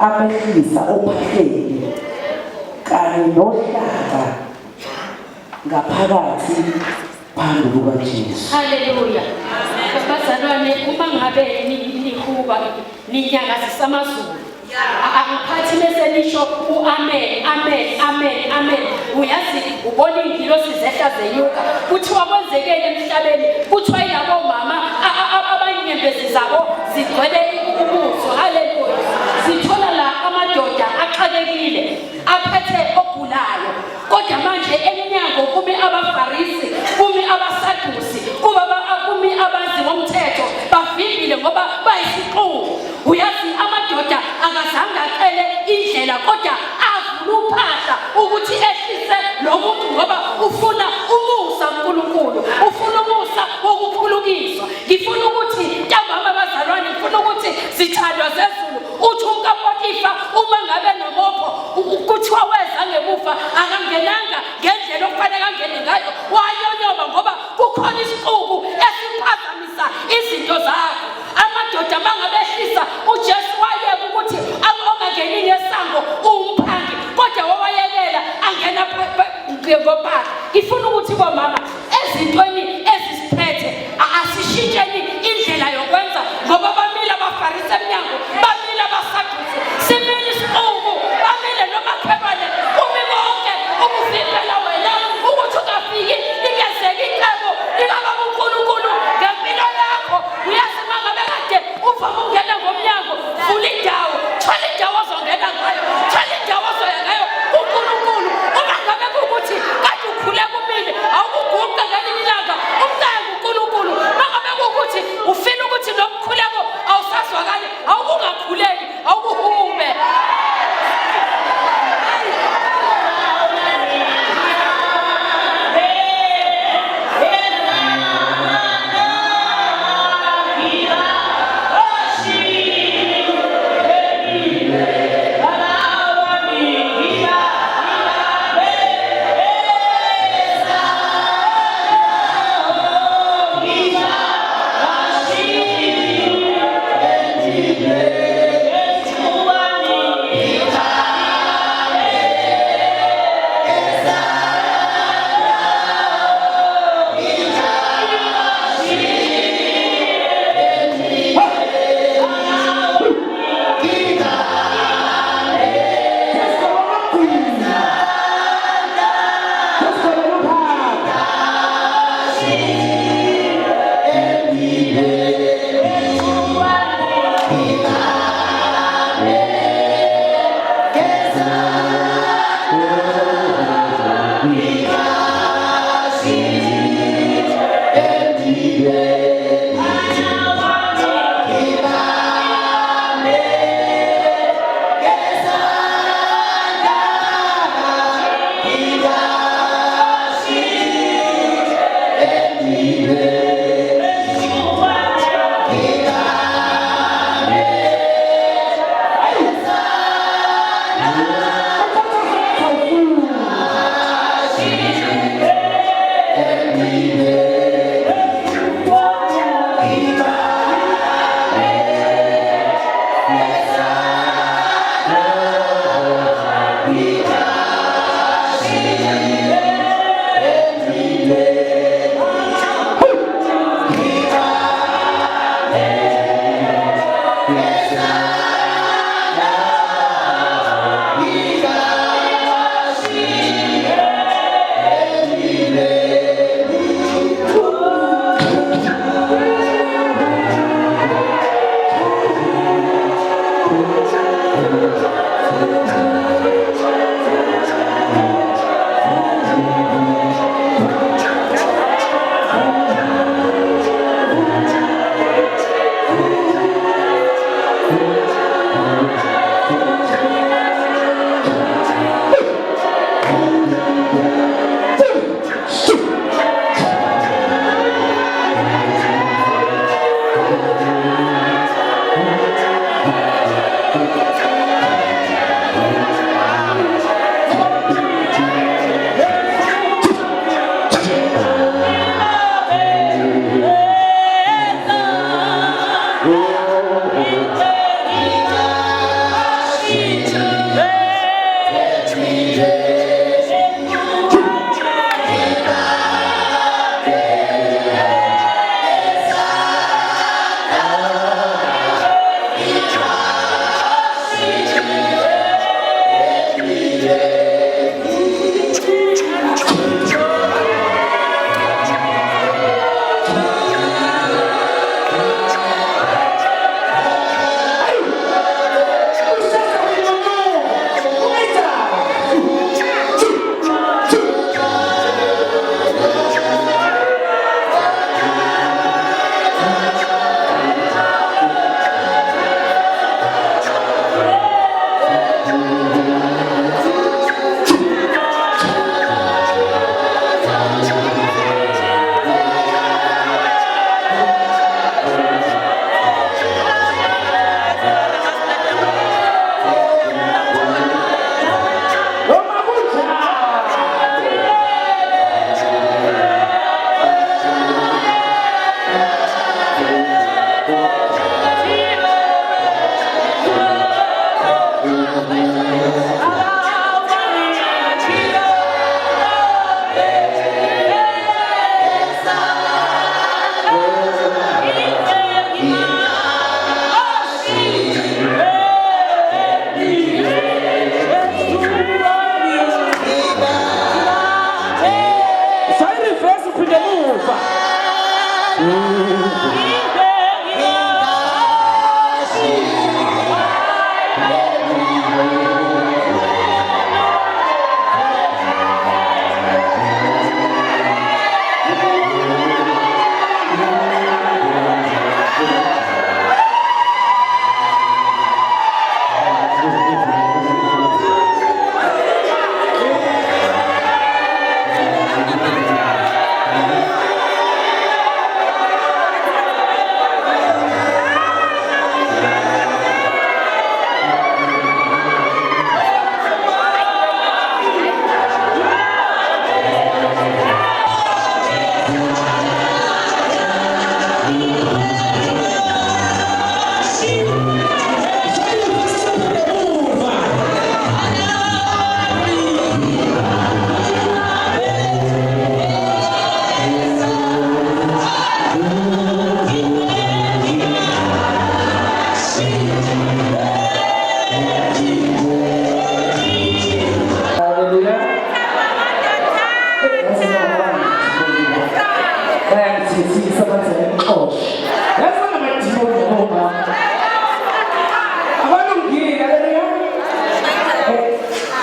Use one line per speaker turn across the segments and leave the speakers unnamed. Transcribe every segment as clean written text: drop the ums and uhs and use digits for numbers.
abehlisa ophahleni kanye nohlaka ngaphakathi phambi kukaJesu.
Haleluya. Bazalwane, uma ngabe nihula ukuba ninyanga zisamazulu angiphathi mesenisho amen amen amen amen uyazi ubona ingilosi zehla zenyuka kuthiwa kwenzekele emhlabeni kuthiwa yilabo mama abanyembezi zabo zigcwele ubuso haleluya sithola la amadoda axakekile aphethe ogulayo kodwa manje eminyango kumi abafarisi kumi abasadusi kumi abazi ngomthetho bavimbile ngoba bayisiqulu uyazi amadoda akazange acele indlela kodwa avula uphahla ukuthi ehlise lo muntu ngoba ufuna umusa uNkulunkulu ufuna umusa wokuphulukiswa ngifuna ukuthi ntambama abazalwane ngifuna ukuthi sithandwa zezulu uthi umkaPotifa uma ngabe nomopho kuthiwa weza ngemuva akangenanga ngendlela okufanele angene ngayo wayonyoba ngoba kukhona isixuku esiphazamisa izinto zakhe amadoda mangabehlisa uJesu wayeka ukuthi ongangeni ngesango umphangi kodwa wawayekela angena ngobani ifuna ukuthi bomama ezintweni ezisiphethe asishintsheni indlela yokwenza ngoba bamila abafarisi eminyango bamila abasadusi simile isixuku bamile nomakhelwane umi bonke ukuvimbela wena ukuthi ungafiki ingezeki icebo likababa uNkulunkulu ngempilo yakho uyasimanga bekade uvama ukungena ngomnyango vula indawo thola indawo ozongena ngayo thola indawo ozoya ngayo uNkulunkulu uma ngabe kukuthi kade ukhule kumile awukuguqa ngelinye ilanga umntana uNkulunkulu uma ngabe kukuthi ufila ukuthi nomkhuleko awusazwakali awukungakhuleki awukuhume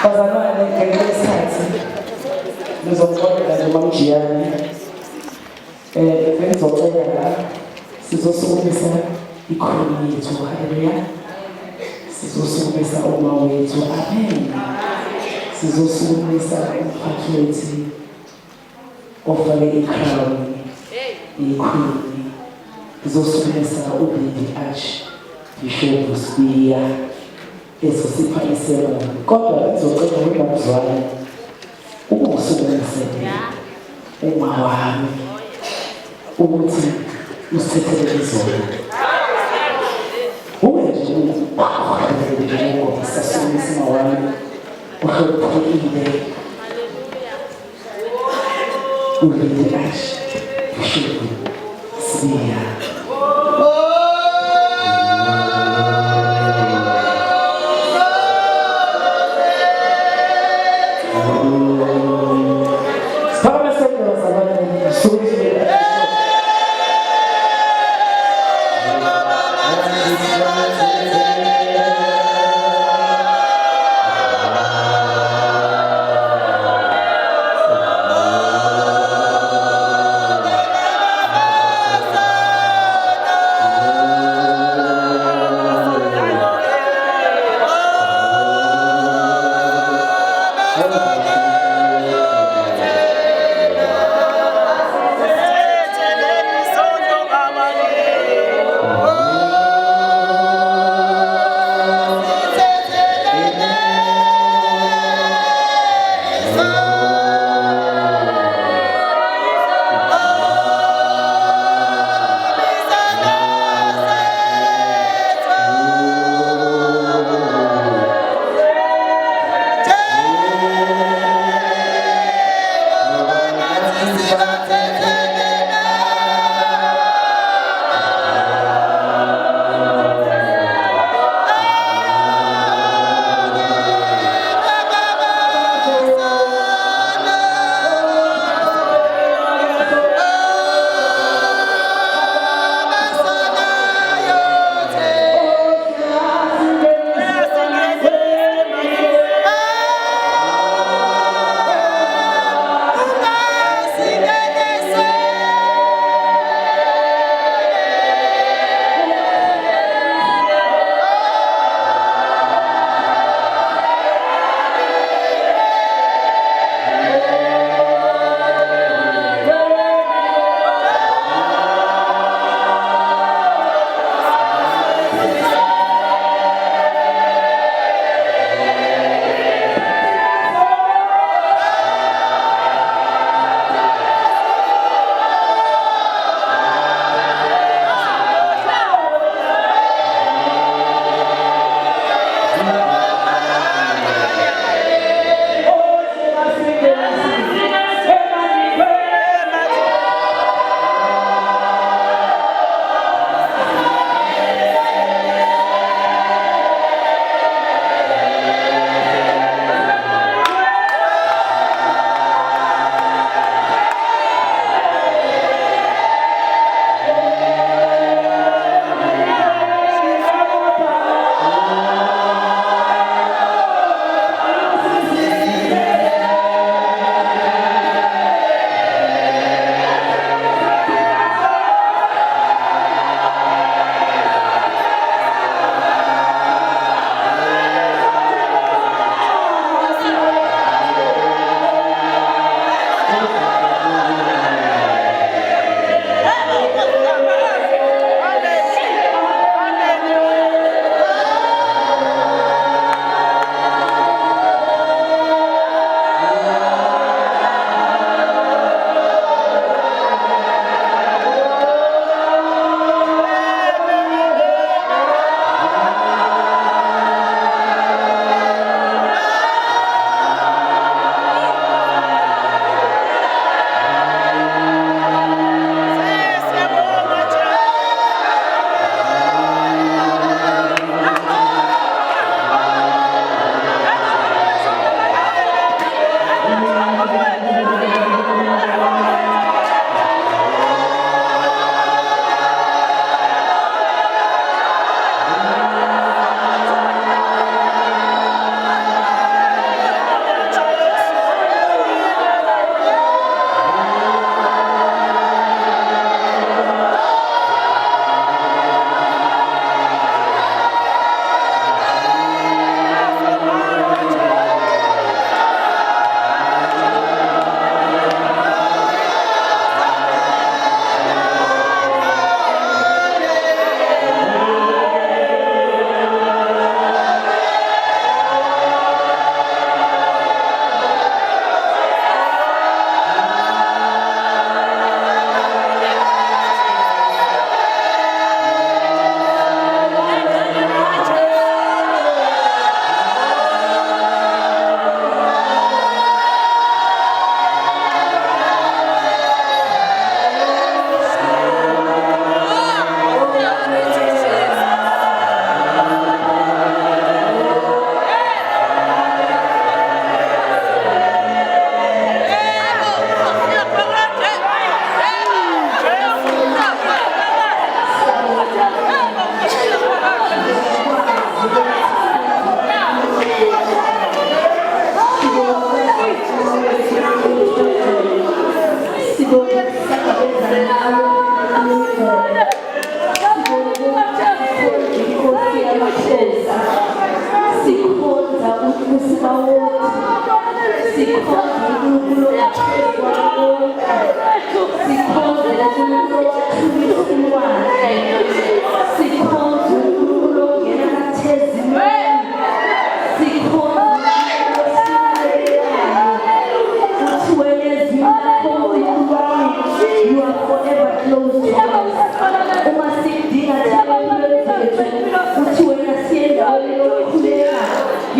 bazalwane ngenxa yesikhathi ngizobonela nje uMamjiyane bengizocela la sizosukumisa ikhulumi yethu haleluya sizosukumisa uma wethu amen sizosukumisa umphathi wethu ofake i-crown ikhulumi sizosukumisa uBindi Archbishop Sibiya ezosipha isermon kodwa ngizocela uMamzwane ukusukumisele uma wami ukuthi usithethele izolo ube nje ngoba sasumisa wami uhloniphekile uBindi Archbishop Sibiya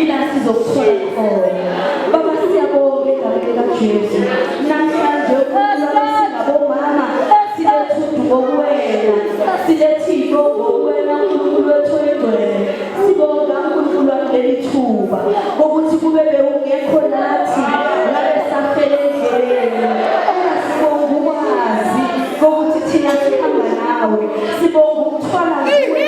yila sizokuthola khona. Baba siyabonga igama likaJesu. Namhlanje singabomama silethudu ngokuwena, silethiko ngokuwena uNkulunkulu wethu oyingcwele. Sibonga uNkulunkulu waleli thuba ukuthi kube bewungekho nathi ngabe safele endleleni. Sibonga ukwazi ukuthi thina sihamba nawe. Sibonga ukuthwala kuwe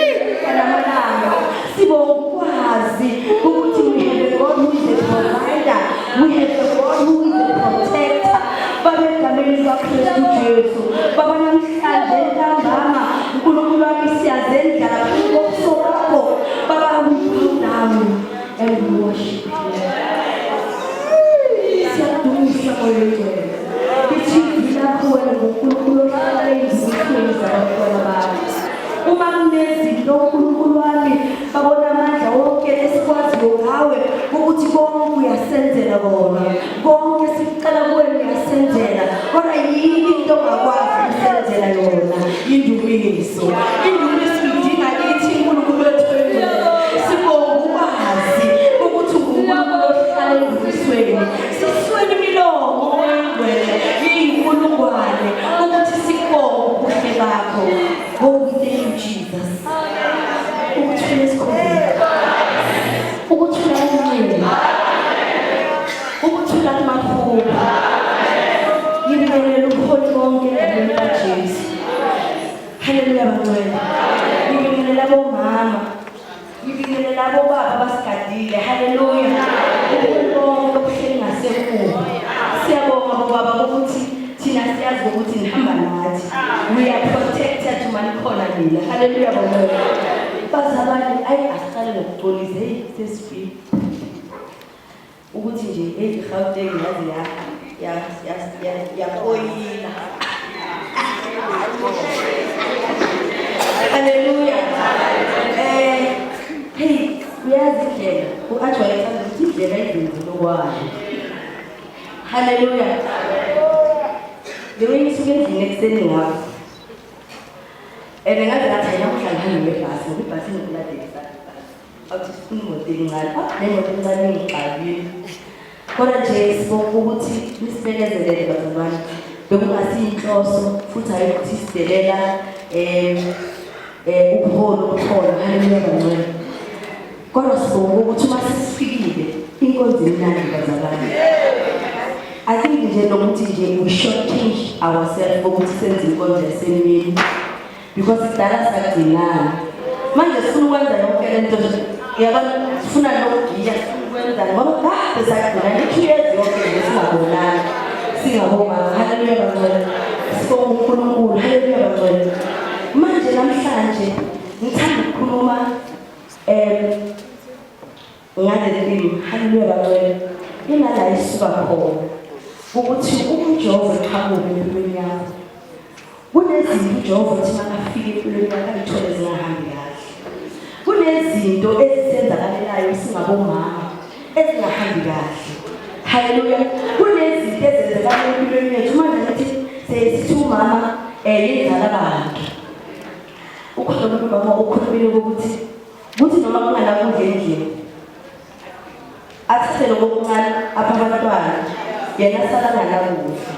namalanga. Sibonga ukwazi ukuthi we have a God who is a provider. We have a God who is a protector. Baba egameni likaKristu Jesu. Baba namhlanje ntambama uNkulunkulu wami siyazendla ngokuso kwakho. Baba uNkulunkulu nami and we worship you. Siyadumisa moyo wethu. Ithi lapho wena uNkulunkulu ohlala ezintweni zabantwana bakho. Uma kunezinto uNkulunkulu wami babona amandla wonke esikwaziyo ngawe ukuthi konke uyasenzela kona. Konke sicela kuwena uyasenzela. Kodwa yini into ongakwazi ukusenzela yona? Indumiso. Indumiso idinga kithi uNkulunkulu wethu. Sibonga ukwazi ukuthi uNkulunkulu ohlala ezintweni. Siswele imilomo oyingcwele yinkulungwane ukuthi sibonge ubuhle bakho. Oh, we thank you, Jesus. Ukuthula esikhona. Ukuthula umncele. Ukuthula kumaphupho. Ngibingelela ubuholi bonke egameni likaJesu. Haleluya bangcwele. Ngibingelela bomama. Ngibingelela bobaba abasigadile. Haleluya. Ubuholi bonke obuhleli ngasemuva. Siyabonga bobaba ukuthi thina siyazi ukuthi nihamba nathi. We are protected manikhona mina. Haleluya bangcwele. Bazabani asiqale ngokuxolisa sesifika ukuthi nje eGauteng yazi yakoyila. Haleluya. Hey, uyazi indlela uAjwayeza ukuthi indlela izinto lokwayo. Haleluya. Lewe ngisuke endlini ekseni ngapha. Ngaze ngathi namhlanje ngibebhasi ngoba ibhasi ngikuladisa. Awuthi imoto encane. Le moto encane ngixabile. Kodwa nje sibonga ukuthi nisibekezelele bazalwane. Bekungasiyinhloso futhi hayi ukuthi sidelela ubuholo obukhona. Haleluya bangcwele. Kodwa sibonga ukuthi uma sesifikile inkonzo imnandi bazalwane. I think nje nokuthi nje we should change ourselves ukuthi senze inkonzo yasemini. Because kudala sakudingana. Manje sifuna ukwenza yonke lento yabona sifuna nokugiya ukwenza ngoba kade sakudingana ikhiyezi yonke lesingabonani. Singaboma. Haleluya bangcwele. Sibonga uNkulunkulu. Haleluya bangcwele. Manje namhlanje ngithanda ukukhuluma ngale ndimi. Haleluya bangcwele. Inala isuka khona ukuthi umjovo eqhamuka empilweni yakho. Kunezinto uJehova uthi makafike empilweni yakho ayithole zingahambi kahle. Kunezinto ezisenzakalelayo singabomama ezingahambi kahle. Haleluya. Kunezinto ezenzakala empilweni yethu manje nathi sithi umama yenzala abantu. Ukhona umama ukhulumile ukuthi noma kungalakudla endlini athathele kokuncane apha abantwana yena sala ngalakudla.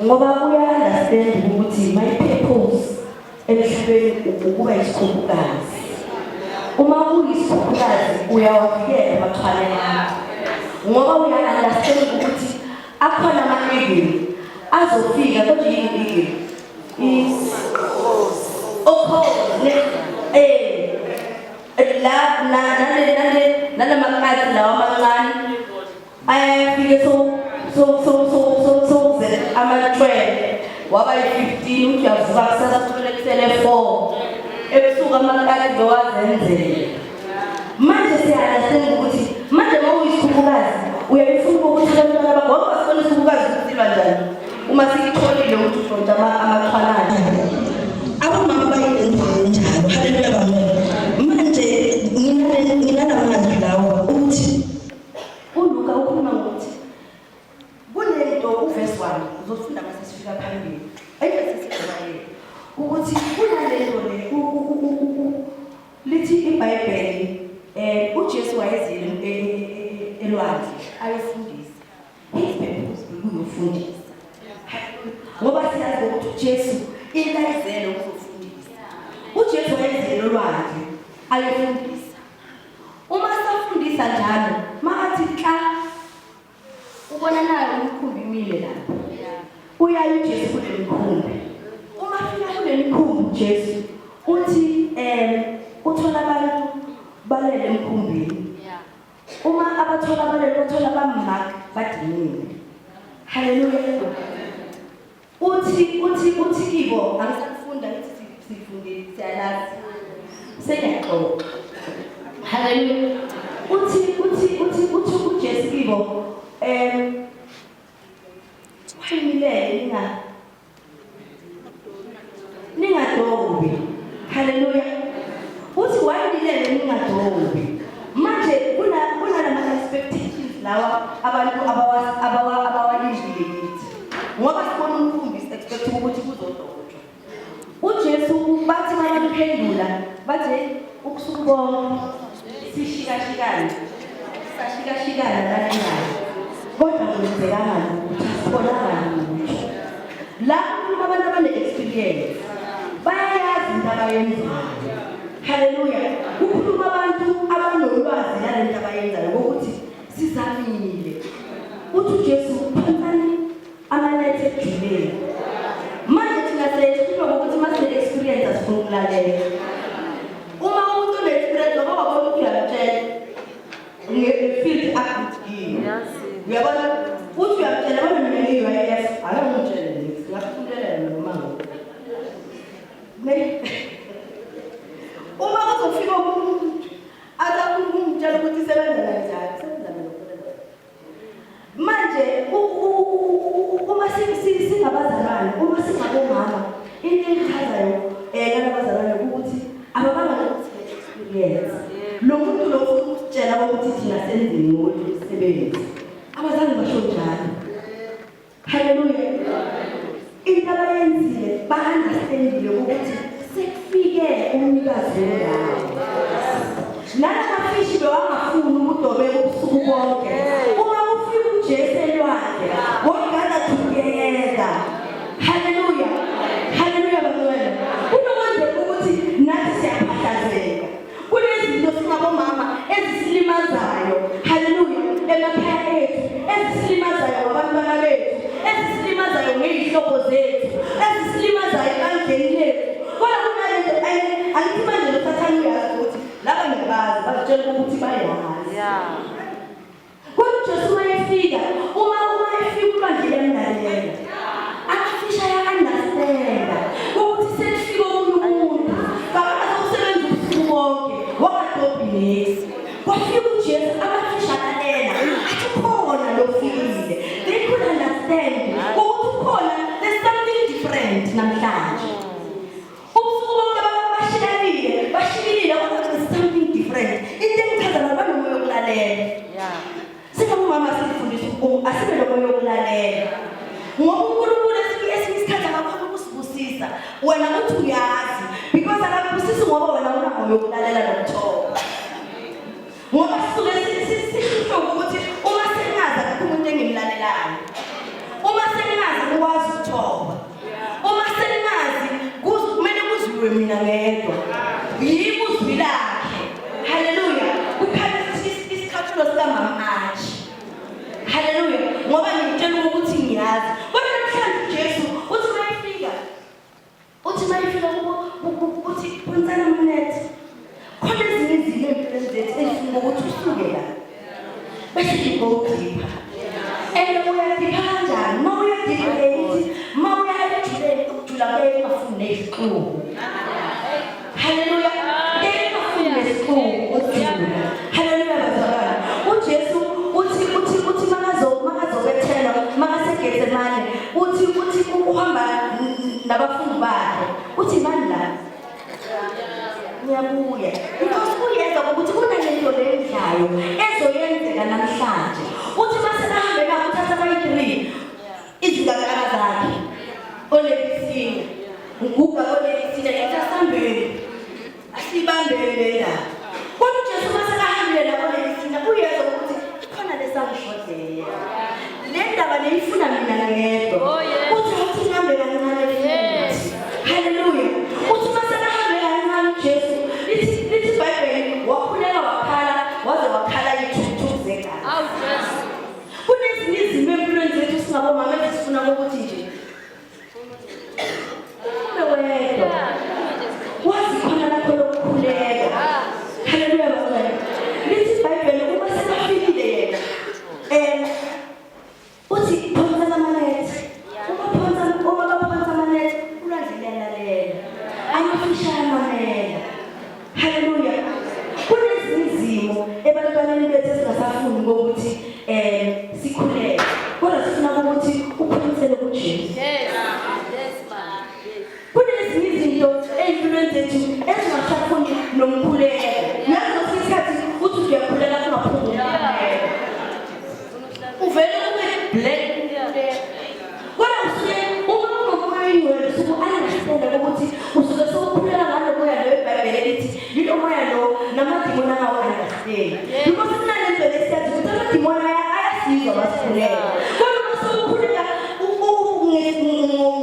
Ngoba uya-understand ukuthi my purpose emhlabeni ukuba isikhukhukazi. Uma uyisikhukhukazi uyawafikela amaxhwaleni akho. Ngoba uya-understand ukuthi akhona ama-eagle azofika kodwa yini eagle? Nalamakhathi lawa amancane ayafike ama-12 waba yi-15 uthi uyavuka kusasa kuthole kusele 4 ebusuku amakhathi lowazenzela. Manje siya-understand ukuthi manje uma uyisikhukhukazi uyabefuna ukuthi abantwana bakho ngoba sifuna isikhukhukazi ukusilwa njani uma sikutholile ukuthi uhlontsha amaxhwalana. Abamama bayenzele njalo. Haleluya bangcwele. Manje nginanamazwi lawo ukuthi uLuka ukhuluma ngokuthi kunento uverse 1 uzofunda mase sifika phambili. Ayike sesiqhabayele ukuthi kunalento le lithi iBhayibheli uJesu uJesu wayezile elwandle ayofundisa. His purpose ukufundisa. Ngoba siyazi ukuthi uJesu ilayizelo ukufundisa. uJesu wayezile elwandle ayofundisa. Uma safundisa njalo, makathi xa ubona nayo umkhumbi imile lapho. Uyaye uJesu kule mkhumbi. Uma fika kule mkhumbi uJesu uthi uthola abantu balele emkhumbini. Uma abathola balele uthola bamaka badinile. Haleluya. Uthi kibo angisafunda ukuthi sifunde siyalazi. Seyaxoxa. Haleluya. Uthi uJesu kibo Chimile ningadobi. Haleluya. Uthi wayilele ningadobi. Manje kuna lama expectations lawa abantu abawalindile kithi. Ngoba sibona umkhumbi expect ukuthi kuzodotshwa. uJesu bathi bayaphendula bathi ukusukubona sishikashikana. Sashikashikana kanjani. Kodwa kwenzekana ukuthi sibonakala ukuthi la abantu abane-experience bayayazi into abayenzayo. Haleluya. Kukhuluma abantu abanolwazi nalento abayenzayo ukuthi sizamile. Uthi uJesu phakathi amanethe ejuleni. Manje thina sesikhuluma ngokuthi mase experience asifuna ukulalela. Uma umuntu une-experience ngoba babona ukuthi uyamtshela nge-field activity. Uyabona uthi uyamtshela bona mina ngi-UIF akangitshele nisi ngakufundelela noma ngoba. Uma uzofika umuntu azakumtshela ukuthi isebenza kanjani, sebenza ngokho. Manje uma singabazalwane, uma singabomama, into engichazayo kalabazalwane ukuthi ababanga experience. Lo muntu lo ufuna ukutshela ukuthi thina senzeni ngomsebenzi. Abazange basho njalo. Haleluya. Into abayenzile ba-understandile ukuthi sekufike umnikazi wendawo. Nalamafishi bewangafuni ukudobeka ubusuku bonke. Uma ufika uJesu elwandle, wogada together. Haleluya. Haleluya bantwana. Kunokwenzeka ukuthi nathi siyaphahlazeka. Kunezinto singabomama ezisilimazayo. Haleluya. Emakhaya ethu ezisilimazayo abantwana bethu, ezisilimazayo ngey'hlobo zethu, ezisilimazayo ebandleni lethu. Kodwa kunalento angithi manje losathane uyazi ukuthi laba ngiyabazi bazitshela ukuthi bayazi. Kodwa uJesu wayefika, uma efika ulwandle liyamlalela. Akafisha ya-understanda ukuthi sekufika omunye umuntu kabazokusebenza ubusuku bonke wangadobhi nesi. Kwafika uJesu abafisha lalela athi khona lofikile. They could understand ukuthi khona there's something different namhlanje. Ubusuku bonke bashilile kodwa there's something different. Into engichaza ngoba nomoya wokulalela. Singabomama sifundisa asibe nomoya wokulalela. Ngoba uNkulunkulu esinye isikhathi akakhona ukusibusisa. Wena uthi uyazi because akakubusisi ngoba wena unamoya wokulalela nokuthoba. Ngoba sisuke sisho ukuthi uma sengazi akukho umuntu engimlalelayo. Uma sengazi ukwazi ukuthoba. Uma sengazi kumele kuzwiwe mina ngedwa. Yimi uzwi lakhe. Haleluya. Ukhathi isikhathulo sikamama athi. Haleluya. Ngoba ngitshela ukuthi ngiyazi. Kodwa namhlanje Jesu uthi mayifika. Uthi mayifika uthi phonsana mnet. Khona ezinye izinto empilweni zethu ezifuna ukuthi usuke la. Bese ngibokupha. Uyadipha kanjani? Uma uyadipha ukuthi uma uya ejuleni ukujula kuyeke ungafuni nezixuku. Haleluya. Ungafuni nezixuku ukujula. Haleluya bazalwane. uJesu uthi makazobethela makaseGetsemane uthi uhamba nabafundi bakhe. Uthi mani la? Ngiyabuya. Because kuyeza ukuthi kunalento lendlayo ezoyenzeka namhlanje. Uthi mase bahambe nabo uthatha abayi-3 izingakala zakhe. Olebisini. Nguga olebisini etasambeni. Asibambele la. Kodwa uJesu mase bahambile nabo singabomama esifuna ukuthi nje wedwa wazi khona lapho lokukhuleka. Haleluya bazalwane. Lithi iBhayibheli uma sekafikile yena uthi phonsa amanethi. Uma baphonsa amanethi ulandlelela lela amafisha amanela. Haleluya. Kunezizimo ebantwaneni bethu esingasafuni ngokuthi sikhuleke kodwa sifuna ukuthi uphumisele kuJesu. Kunezinye izinto empilweni zethu ezingasafuni nomkhuleko. Nazo isikhathi uthi uyakhuleka kungaphumi. Uvele ube black. Kodwa usuke umoyeni wena usuke understand ukuthi usuke sowukhuleka ngalo moya lo eBhayibheli lithi lilo moya lo namadimoni angawo understand. Because kunalento lesiyathi ukuthi amadimoni ayasizwa basikhuleka. Kodwa sowukhuleka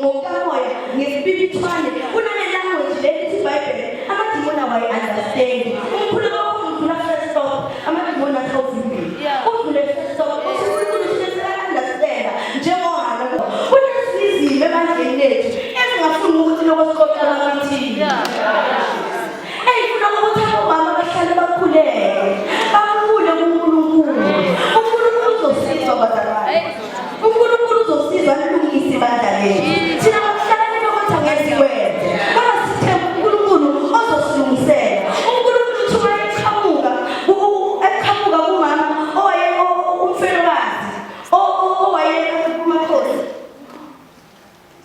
ngokamoya ngespiritual kunale language lelithi iBhayibheli amadimoni awayi understand. Umkhuleko wakho udlula first stop amadimoni athawuzimbili. Udlule first stop njengohana kunesizimo ebandleni lethu ezingafuni ukuthi lokusiqoqela amathini eyifuna ukuthi abomama bahlale bakhuleke bakhule uNkulunkulu uzosizwa bazalwane. uNkulunkulu uzosizwa alungise ibandla lethu thina bakuhlakanipha ukuthi angezi kwenze kodwa sithemba uNkulunkulu ozosilungisela. uNkulunkulu uthi uma eqhamuka kumama umfelokazi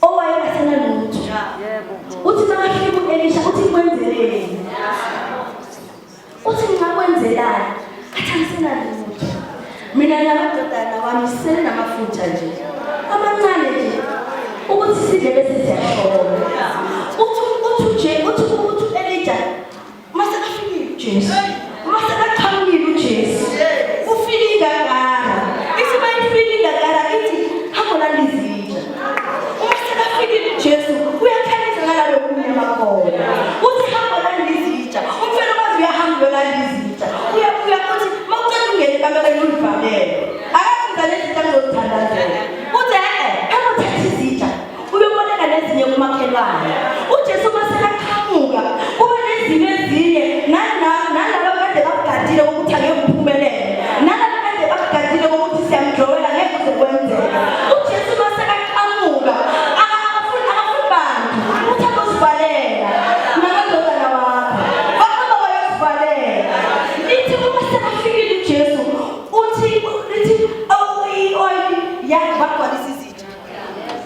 owayekasena lutho uthi nakafika uElisha uthi kwenzeleni uthi ngakwenzelani athi angisena lutho mina namadodana wami sisele namafutha nje amancane nje ukuthi sidle bese siyashona. uthi uElisha mase kafikile uJesu mase kaqhamukile uJesu ufike ingagara ithi bayifike ingagara ithi hamba lizitsha. Jesu uyakhanyisa ngalalo kunyama khona uthi hamba lizitsha umfelokazi uyahamba lizitsha uyabuya uthi mawucela ungene kamereni ulivalele akathi ngalezitsha ngizozithandazela uthi hamba uthatha izitsha uyoboleka nezinye kumakhelwane. uJesu masekaqhamuka kube nezinye ezinye nalaba kade bakugadile ukuthi angeke uphumelele nalaba kade bakugadile ukuthi siyamdlowela ngeke kuze kwenzeka. uJesu masekaqhamuka uthakuzivalela namadodana wakho bahamba bayozivalela. Lithi uma sekafikile uJesu uthi yakhe bagcwalisa izitsha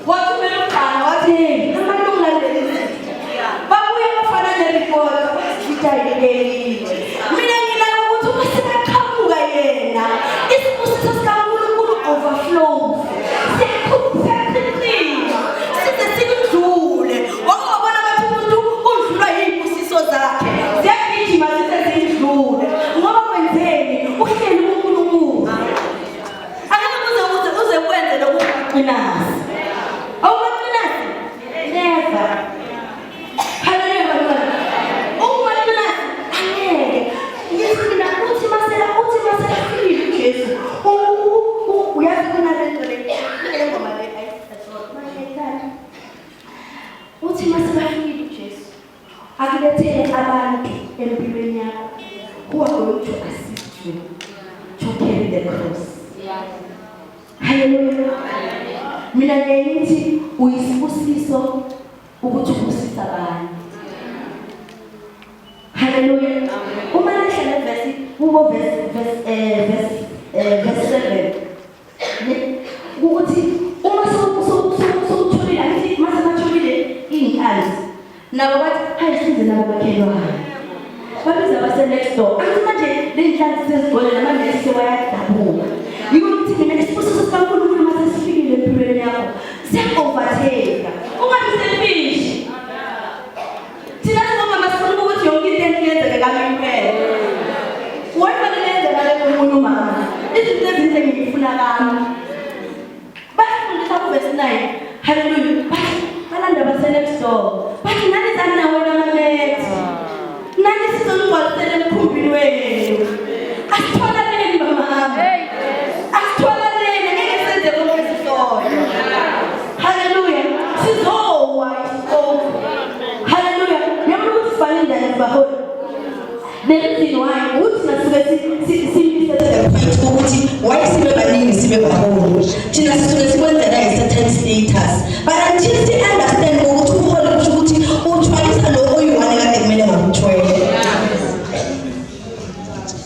wathumela umgana wathi amalungulaleli babuye bafana neripoti zitayelekile. Mina ngilala ukuthi uma sekaqhamuka yena isibusiso sikaNkulunkulu overflows size sikudlule. Wakubona bathi umuntu udlulwa yimbusiso zakhe ziyagijima zize zidlule ngoba kwenzeni uhleli uNkulunkulu angeke uze kwenze lokuqinasa awuqinasi never. Haleluya bazalwane. Uqinasi angeke ngizina uthi masela fikile uJesu uyazi kunalento le ngoma le uthi masebafike uJesu akulethele abantu empilweni yakho who are going to assist you to carry the cross. Haleluya. Mina ngiyithi uyisibusiso ukuthi ubusisa abantu. Haleluya. Uma lehlele verse kubo verse 7 ukuthi uma sowutholile angithi mase batholile iy'nkazi nabo bathi ayisize nabo bakhelwane babiza base next door angithi manje ley'nkazi sezigcwele namanesi sewayadabuka. Yiko ukuthi mina isibusiso sikaNkulunkulu mase sifikile empilweni yakho siya-overtake ungabi selfish. Thina singomama sifuna ukuthi yonke into yenzeke kami impela wayifanele yenzekale komunye umama izinto ezinhle ngiyifuna kami. Bafundisa kuverse 9. Haleluya. Balanda base next door bathi nani zanawo namamethi nani sizongcwalisela emkhumbini wenu asitholaleni mama asitholaleni ngeke senze konke sisona The reason why uthi nasuke
point ukuthi why sibe baningi sibe baholi thina sisuke sikwenzela i-certain status, but until si understand ukuthi ubuholi kusho ukuthi uthwalisa lo oyi-one kade kumele ngakuthwele.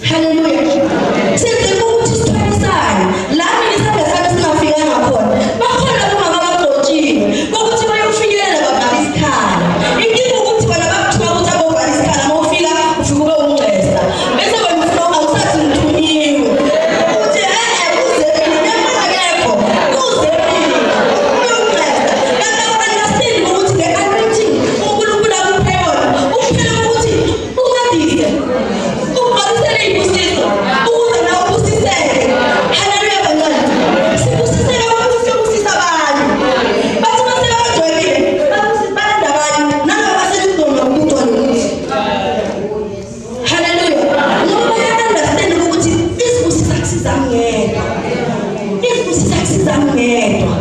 Hallelujah. Senze ukuthi sithwalisane la mina isandla sami singafikanga khona bakhona kumama bagcotshiwe ukuthi bayofikelela babhala isikhala. Inkinga ukuthi bona bakuthiwa ukuthi abobhala isikhala mawufika ufike ube ungxesa bese wena ufika awusathi ngithunyiwe uthi kuze mina ngekho kuze mina ungxesa kanti understand ukuthi le anointing uNkulunkulu akuphe yona uphela ukuthi uncedise ubhalisele ibusiso ukuze nawe ubusiseke. Haleluya bantwana, sibusiseke ukuthi siyobusisa abantu bathi basele bajwayelile balanda abantu nabo baseludona umuntu walokuthi. Haleluya, ngoba baya-understand ukuthi isibusisa kusizami ngedwa, isibusisa kusizami ngedwa.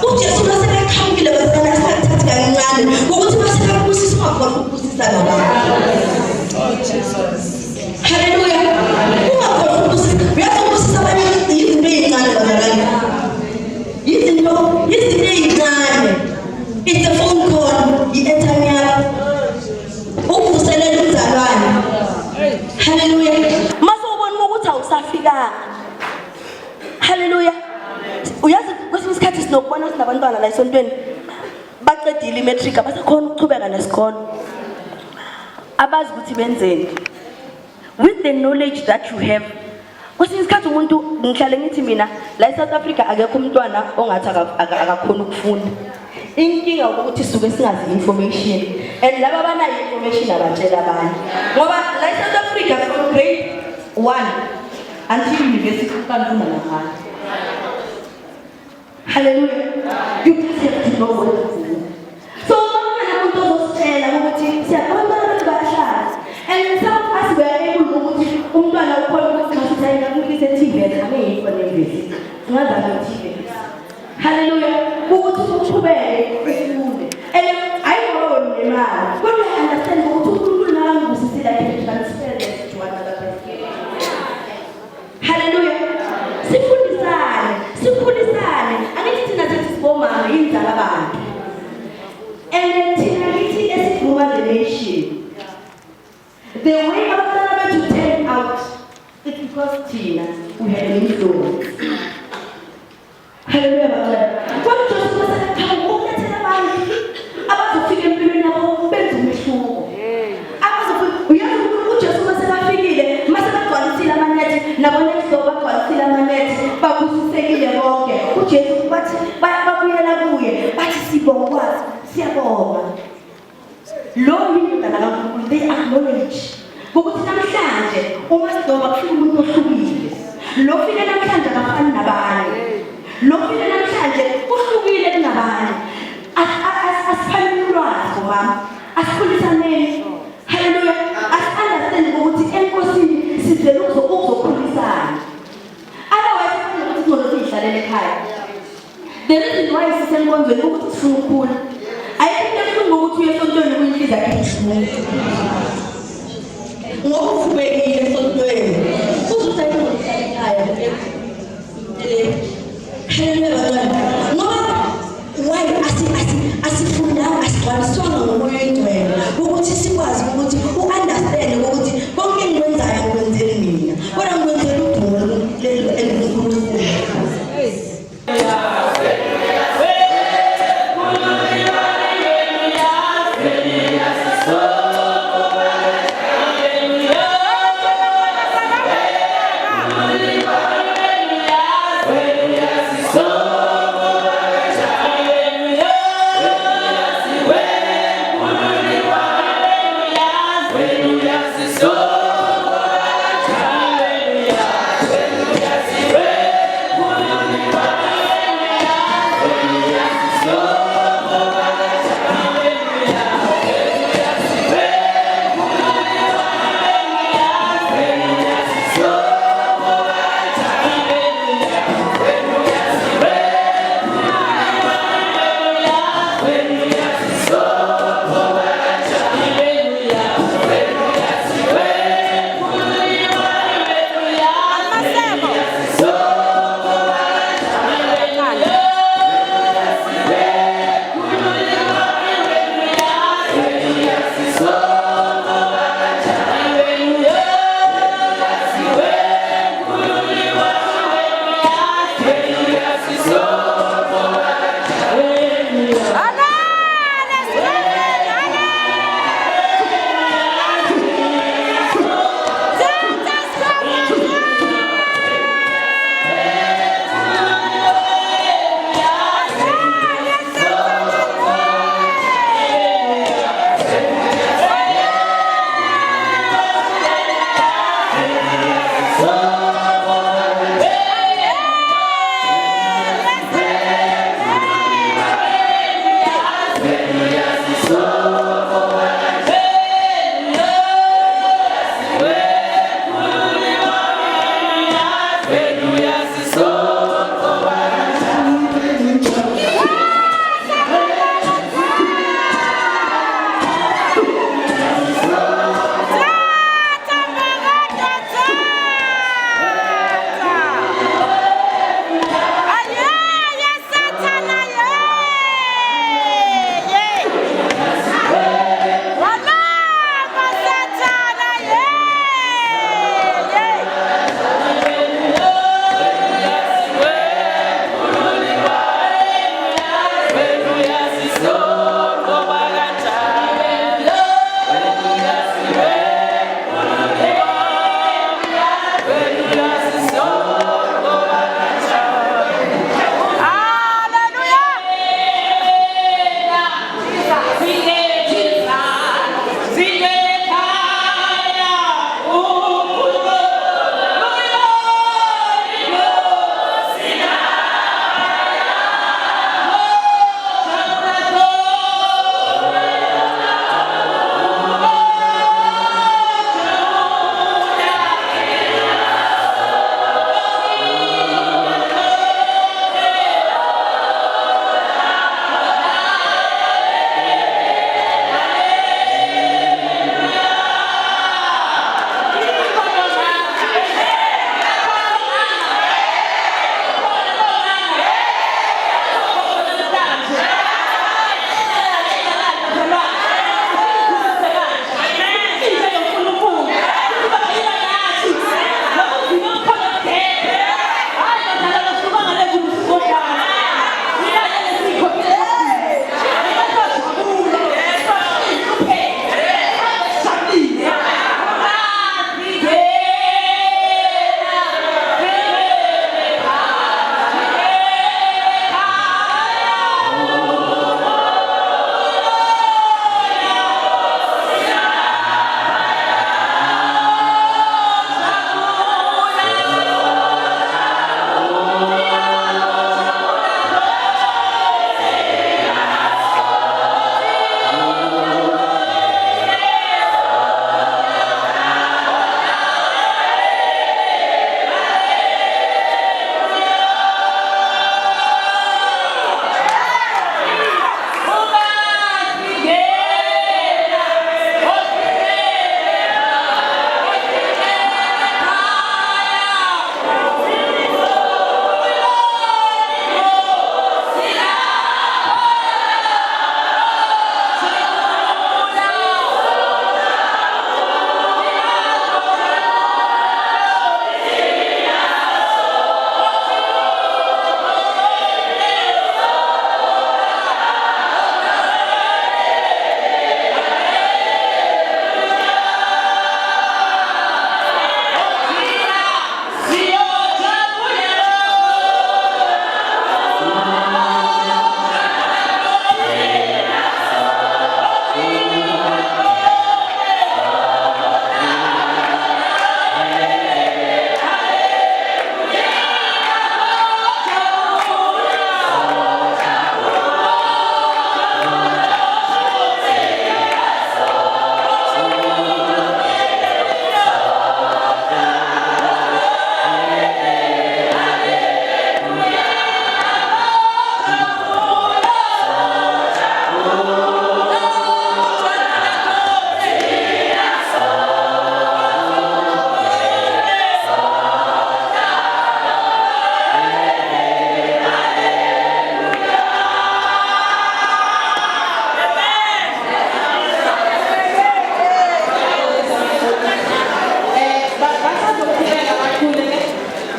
uJesu masekaqhamukile bazana asathathi kancane ukuthi masekabusisa ungakhona ukubusisa nabantu. Haleluya, ungakhona ukubusisa uyazobusisa abanye izinto ey'ncane bazalwane, izinto ey'ncane. It's a phone call, i-airtime yakho, ukuvuselela umzalwane. Haleluya,
mase ubona ukuthi awusafikanga. Haleluya. Uyazi kwesinye isikhathi sinokubona sinabantwana la esontweni baqedile imatric abasakhona ukuchubeka nesikolo, abazi ukuthi benzeni with the knowledge that you have. Kwesinye isikhathi umuntu ngihlale ngithi mina la eSouth Africa akekho umntwana ongathi akakhona ukufunda. Inkinga ukuthi sisuke singazi information, and laba abanayo information abatshela abanye, ngoba la eSouth Africa from grade 1 until university ukufunda ngaphandle. Hallelujah. You just have to know what to do. So umuntu ozositshela ukuthi siyabantwana bahlala, and some of us were able ukuthi umntwana ukhona ukukhasitayina kumlise TVET ameyikho nevesi ngazama TVET. Hallelujah. Ukuthi uqhubeke ufunde, and ayibona nemali kodwa understand ukuthi uNkulunkulu nami usisila transfer to another person. Hallelujah. Sifundisane angithi thina sethi sibomama inzala abantu, and thina ngithi esivuma the nation. The way abantwana bethu turn out, it's because thina we had an influence. Hallelujah bantwana. KwaJesu wasekhaya ukulethela abantu abazofika empilweni yabo benze umehluko. Uyazi uJesu wasebafikile masebagcwalisile amanethi nabo next door bagcwalisile amanethi babusisekile bonke. uJesu bathi babuyela kuye bathi sibonga siyabonga. Lo yindodana kaNkulunkulu, they acknowledge ukuthi namhlanje uma sidoba kufika umuntu ohlukile. Lo fike namhlanje akafani nabanye, lo fike namhlanje uhlukile kunabanye. Asifane ulwazi ngomama, asikhulisaneni. Haleluya. As-understand ukuthi enkosini sizele ukuzokhulisana, otherwise ukuthi sizolo sihlalele ekhaya. The reason why sisenkonzweni ukuthi sifuna ukukhula, ayikho into ngokuthi uye esontweni kuyinhliziyo yakhe ihlungu ngoba ufubekile esontweni uzothatha ngokuhlala ekhaya. Haleluya. Ngoba why asifundanga asigcwaliswanga ngomoya oyingcwele ukuthi sikwazi ukuthi u-understand ukuthi konke engikwenzayo ngikwenzeli mina kodwa ngikwenzela udumo lelo eluNkulunkulu.
Way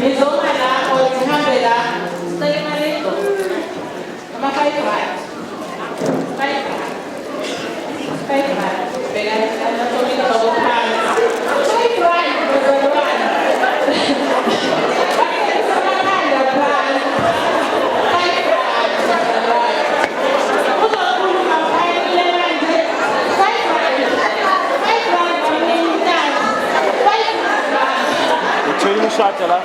Nizoma lapho zihambe la. Sicela imali. Ama 5 rand. 5 rand. 5 rand. Bheka la tomika lokuphana. 5 rand bezalwane. Bakhanda phana. 5 rand bezalwane. Uzokhuluma phakathi le manje. 5 rand. 5 rand bamintana. 5 rand.
Uthela umshado la.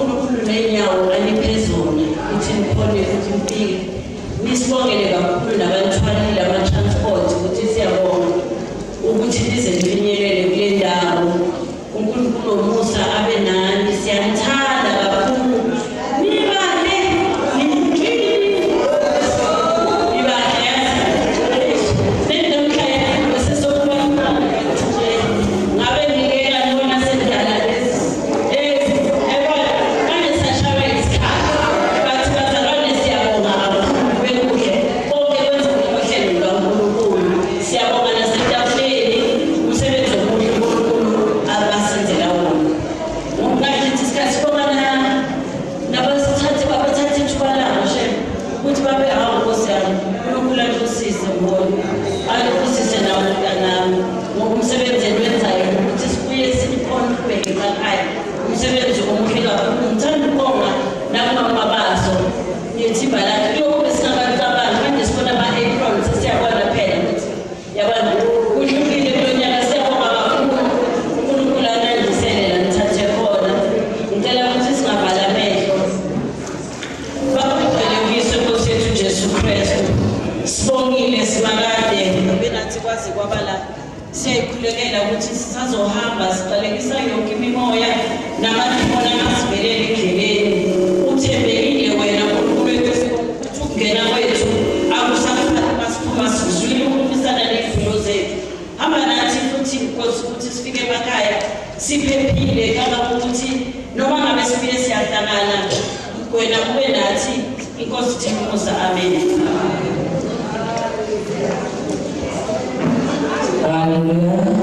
uNkulunkulu nenyawo aniphezulu ukuthi nikhone ukuthi nifike. Nisibongele kakhulu nabanthwalile ama-transport ukuthi siyabonga ukuthi nize nifinyelele kule ndawo. uNkulunkulu omusa abe nani, siyanithanda kakhulu. Nibahle, nimqinile. Nibahle yazi. Sendomkhaya sesokubona nje. Ngabe ngikela nibona sendala lezi. Ebona manje sashaya isikhathi. Bathi bazalwane siyabonga kakhulu bekuhle. Konke kwenzeka kuhlelo lwaNkulunkulu. Siyabonga nasetafuleni umsebenzi omuhle uNkulunkulu abasenzela wona. Ngakithi isikhathi sibonga nabathatha ithwalanga ukuthi babe hawu Nkosi yami, uNkulunkulu akusise ngibona. Akusise nawo mntanami ngokumsebenzi enwenzayo ukuthi sibuye sikhona ukubheka emakhaya. Umsebenzi omuhle kakhulu. Ngithanda ukubonga nakumama baso nethimba lakhe. Lokhu besingabacabangi manje sibona ama-apron sesiyabona phela ukuthi yabona kuhlukile kulo nyaka. Siyabonga kakhulu uNkulunkulu anandisele la nithathe khona. Ngicela ukuthi singavala amehlo. Bakubhele kuyise Nkosi yethu Jesu Kristu. Sibongile simakade benathi kwaze kwabala. Siyayikhulekela ukuthi sisazohamba siqalekisa yonke imimoya namadimoni angasivelela endleleni. Uthembekile wena uNkulunkulu wethu ukuthi ukungena kwethu akusafani masiphuma sizwile ukukhulumisana ney'mpilo zethu. Hamba nathi futhi Nkosi ukuthi sifike emakhaya siphephile kangangokuthi noma ngabe sibuye siyahlangana wena ube nathi. Inkosi ithi umusa. Amen.
Hallelujah.